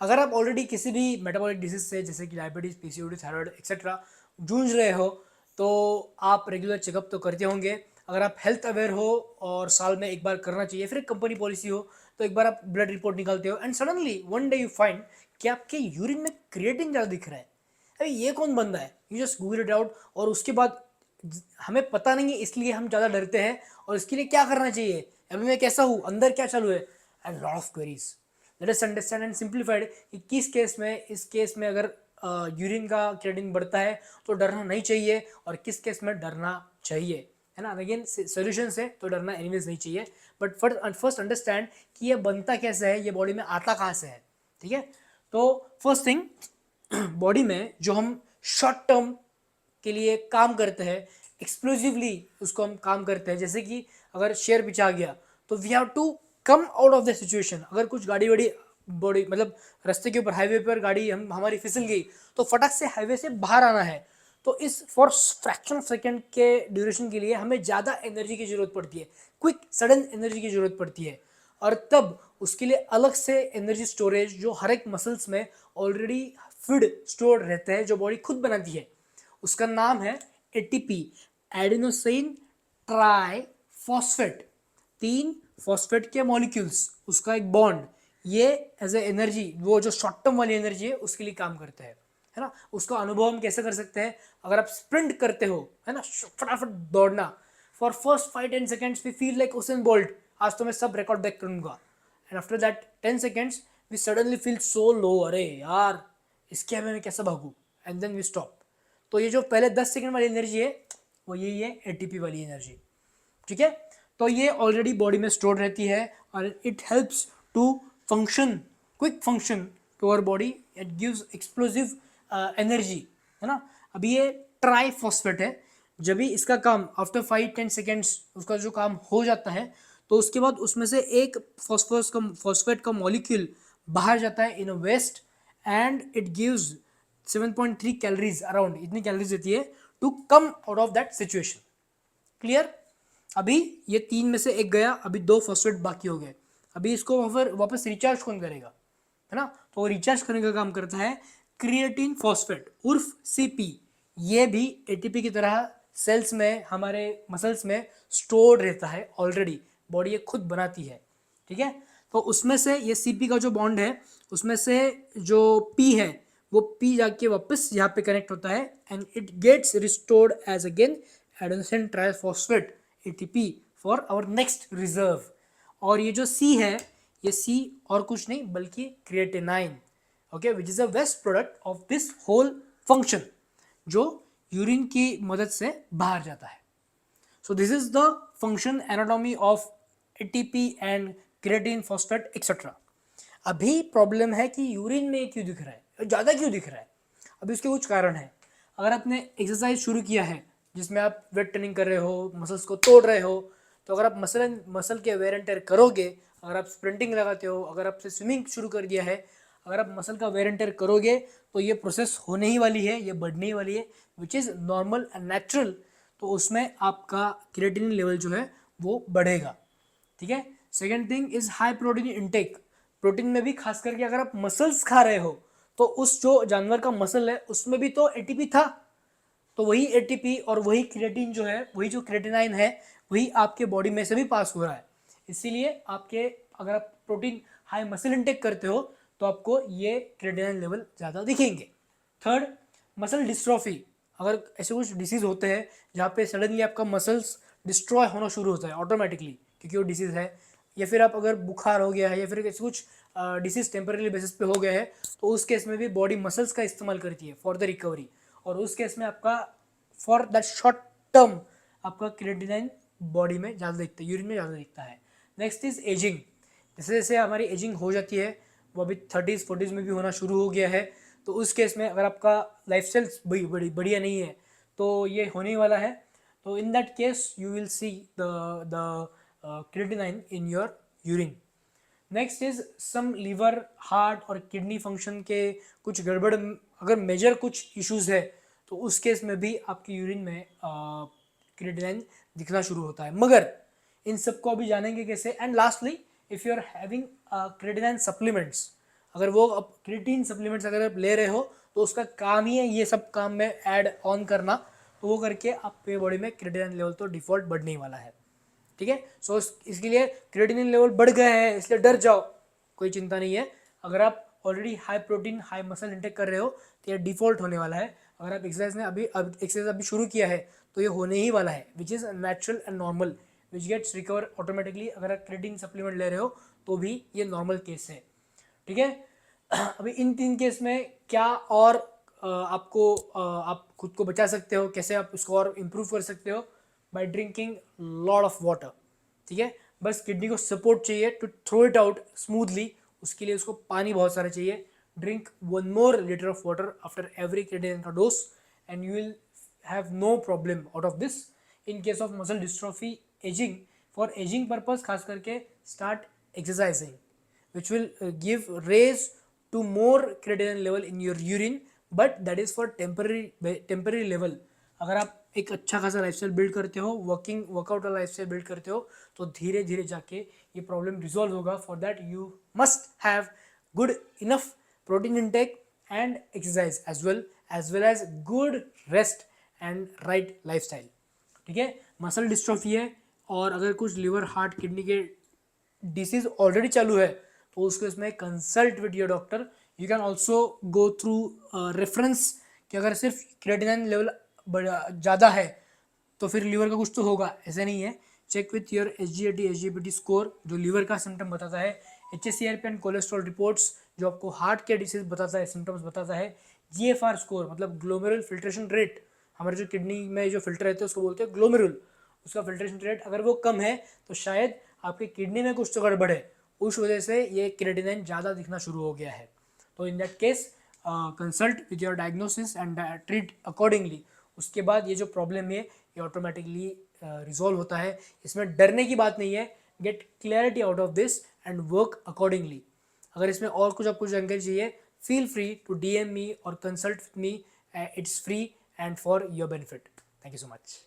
अगर आप ऑलरेडी किसी भी मेटाबॉलिक डिजीज से जैसे कि डायबिटीज, पीसीओडी, थायराइड एक्सेट्रा जूझ रहे हो तो आप रेगुलर चेकअप तो करते होंगे। अगर आप हेल्थ अवेयर हो और साल में एक बार करना चाहिए, फिर कंपनी पॉलिसी हो तो एक बार आप ब्लड रिपोर्ट निकालते हो and suddenly one day you find कि आपके यूरिन में क्रिएटिन ज़्यादा दिख रहा है। अरे ये कौन बंदा है, you just Google it out. और उसके बाद हमें पता नहीं है इसलिए हम ज़्यादा डरते हैं, और इसके लिए क्या करना चाहिए, अभी मैं कैसा हूँ, अंदर क्या चालू है, and lot of queries. Let us understand and simplified कि किस केस में, इस केस में अगर यूरिन का क्रिएटिन बढ़ता है तो डरना नहीं चाहिए, और किस केस में डरना चाहिए, है ना। अगेन सोल्यूशन से तो डरना एनीवेज नहीं चाहिए, बट फर्स्ट अंडरस्टैंड कि ये बनता कैसे है, ये बॉडी में आता कहाँ से है, ठीक है। तो फर्स्ट थिंग, बॉडी में जो हम शॉर्ट टर्म के लिए काम करते हैं, एक्सप्लोसिवली उसको हम काम करते हैं, जैसे कि अगर शेयर पीछे आ गया तो we have to come out of the situation. अगर कुछ गाड़ी वाड़ी बॉडी मतलब रास्ते के ऊपर हाईवे पर गाड़ी हमारी फिसल गई तो फटक से हाईवे से बाहर आना है, तो इस फॉर फ्रैक्शन ऑफ सेकेंड के ड्यूरेशन के लिए हमें ज़्यादा एनर्जी की जरूरत पड़ती है, क्विक सडन एनर्जी की जरूरत पड़ती है। और तब उसके लिए अलग से एनर्जी स्टोरेज जो हर एक मसल्स में ऑलरेडी फीड स्टोर रहते हैं, जो बॉडी खुद बनाती है, उसका नाम है ATP, adenosine try phosphate. 3 phosphate के मॉलिक्यूल्स, उसका एक बॉन्ड, ये एज ए एनर्जी, वो जो शॉर्ट टर्म वाली एनर्जी है उसके लिए काम करते हैं, है ना। उसका अनुभव हम कैसे कर सकते हैं, अगर आप स्प्रिंट करते हो, है ना, फटाफट दौड़ना, for first 5-10 seconds we feel like Usain Bolt, आज तो मैं सब रिकॉर्ड ब्रेक करूंगा, and after that 10 seconds we suddenly feel so low, अरे यार इसके हमें मैं कैसे भागूं, एंड देन वी स्टॉप। तो ये जो पहले 10 सेकेंड वाली एनर्जी है वो यही है एटीपी वाली एनर्जी, ठीक है। तो ये ऑलरेडी बॉडी में स्टोर रहती है और it helps to function, quick function to our body, it gives explosive energy, है ना। अभी ये ट्राई फॉस्फेट है, जब भी इसका काम आफ्टर 5-10 सेकेंड्स उसका जो काम हो जाता है तो उसके बाद उसमें से एक फॉस्फेट का मॉलिक्यूल बाहर जाता है in a waste, and it gives 7.3 calories, around इतनी कैलोरीज देती है to come out of that situation. Clear. अभी ये 3 में से एक गया, अभी 2 फॉस्फेट बाकी हो गए, अभी इसको वापस रिचार्ज कौन करेगा, है ना। तो रिचार्ज करने का काम करता है क्रिएटिन फॉस्फेट उर्फ सीपी। ये भी एटीपी की तरह सेल्स में, हमारे मसल्स में स्टोर रहता है ऑलरेडी, बॉडी ये खुद बनाती है, ठीक है। तो उसमें से ये सीपी का जो बॉन्ड है उसमें से जो पी है वो पी जाके वापस यहाँ पे कनेक्ट होता है, and it gets restored as again adenosine triphosphate ATP for our next reserve. और ये जो सी है, ये सी और कुछ नहीं बल्कि creatinine, okay, which is a waste product of this whole function, जो यूरिन की मदद से बाहर जाता है। So this is the function anatomy of ATP and creatine phosphate etc. अभी प्रॉब्लम है कि यूरिन में क्यों दिख रहा है, ज़्यादा क्यों दिख रहा है। अभी उसके कुछ कारण है। अगर आपने एक्सरसाइज शुरू किया है जिसमें आप वेट ट्रेनिंग कर रहे हो, मसल्स को तोड़ रहे हो, तो अगर आप मसल के वेयर एंड टेयर करोगे, अगर आप स्प्रिंटिंग लगाते हो, अगर आपसे स्विमिंग शुरू कर दिया है, अगर आप मसल का वेयर एंड टेयर करोगे तो ये प्रोसेस होने ही वाली है, ये बढ़ने ही वाली है, which is normal and natural. तो उसमें आपका क्रिएटिनिन लेवल जो है वो बढ़ेगा, ठीक है। Second thing is high protein intake. Protein में भी खास करके अगर आप मसल्स खा रहे हो तो उस जो जानवर का मसल है उसमें भी तो एटीपी था, तो वही एटीपी और वही क्रिएटिन जो है, वही जो क्रिएटिनाइन है, वही आपके बॉडी में से भी पास हो रहा है। इसीलिए आपके, अगर आप प्रोटीन हाई मसल इनटेक करते हो तो आपको ये क्रिएटिनाइन लेवल ज़्यादा दिखेंगे। Third, muscle dystrophy. अगर ऐसे कुछ डिसीज़ होते हैं जहाँ पे सडनली आपका मसल्स डिस्ट्रॉय होना शुरू होता है ऑटोमेटिकली क्योंकि वो डिसीज़ है, या फिर आप अगर बुखार हो गया है या फिर ऐसे कुछ डिसीज़ टेम्परेरी बेसिस पे हो गया है, तो उस केस में भी बॉडी मसल्स का इस्तेमाल करती है फॉर द रिकवरी, और उस केस में आपका फॉर दैट शॉर्ट टर्म आपका क्रिएटिनाइन बॉडी में ज़्यादा दिखता है, यूरिन में ज़्यादा दिखता है। Next is ageing. जैसे जैसे हमारी एजिंग हो जाती है, वो अभी 30s 40s में भी होना शुरू हो गया है, तो उस केस में अगर आपका लाइफ स्टाइल बढ़िया नहीं है तो ये होने वाला है। तो in that case you will see the creatinine in your urine. Next is some liver, heart और किडनी फंक्शन के कुछ गड़बड़, अगर मेजर कुछ इश्यूज है तो उस केस में भी आपकी यूरिन में क्रिएटिनाइन दिखना शुरू होता है। मगर इन सबको अभी जानेंगे कैसे। And lastly, if you are having creatinine supplements, अगर वो अब क्रिएटिन सप्लीमेंट्स अगर आप ले रहे हो तो उसका काम ही है ये सब काम में ऐड ऑन करना, तो वो करके आपके बॉडी में क्रिएटिनिन लेवल तो डिफ़ॉल्ट बढ़ने ही वाला है। ठीक है, सो इसके लिए क्रिएटिनिन लेवल बढ़ गए हैं इसलिए डर जाओ, कोई चिंता नहीं है। अगर आप already high protein high muscle intake कर रहे हो तो ये डिफ़ॉल्ट होने वाला है। अगर आप एक्सरसाइज ने अब एक्सरसाइज अभी शुरू किया है तो ये होने ही वाला है, which is natural and normal, which gets recover automatically. अगर आप क्रिएटिन सप्लीमेंट ले रहे हो तो भी ये नॉर्मल केस है। ठीक है, अभी इन 3 केस में क्या और आपको आप खुद को बचा सकते हो, कैसे आप इसको और इम्प्रूव कर सकते हो? By drinking lot of water. ठीक है, बस किडनी को सपोर्ट चाहिए to throw it out smoothly, उसके लिए उसको पानी बहुत सारा चाहिए। Drink 1 more liter of water after every creatinine का dose and you will have no problem out of this. In case of muscle dystrophy aging, for aging purpose खास करके start exercising which will give raise to more creatinine level in your urine, but that is for temporary level। अगर आप एक अच्छा खासा lifestyle build करते हो, workout वाला लाइफस्टाइल बिल्ड करते हो, तो धीरे धीरे जाके ये प्रॉब्लम रिजॉल्व होगा। For that you must have good enough protein intake and exercise as well as good rest and right lifestyle. ठीक है, मसल डिस्ट्रॉफी है और अगर कुछ लिवर हार्ट किडनी के डिसीज ऑलरेडी चालू है तो उसको इसमें consult with your doctor. You can also go through reference कि अगर सिर्फ क्रिएटिनिन लेवल ज़्यादा है तो फिर लीवर का कुछ तो होगा, ऐसा नहीं है। Check with your SGLT score जो लीवर का सिम्टम बताता है, HSCRP एंड कोलेस्ट्रॉल रिपोर्ट्स जो आपको हार्ट के डिसीज बताता है, सिम्टम्स बताता है, GFR स्कोर मतलब ग्लोमेरुल फिल्ट्रेशन रेट, हमारे जो किडनी में जो फिल्टर रहते हैं उसको बोलते हैं ग्लोमेरुल, उसका फिल्ट्रेशन रेट अगर वो कम है तो शायद आपकी किडनी में कुछ तो गड़बड़ है, उस वजह से ये क्रिएटिनिन ज़्यादा दिखना शुरू हो गया है। तो in that case consult with your diagnosis and treat accordingly. उसके बाद ये जो प्रॉब्लम है ये ऑटोमेटिकली रिजॉल्व होता है, इसमें डरने की बात नहीं है। Get clarity out of this and work accordingly. अगर इसमें और कुछ आपको जानकारी चाहिए, फील फ्री टू DM मी और consult with me, it's free and for your benefit. Thank you so much.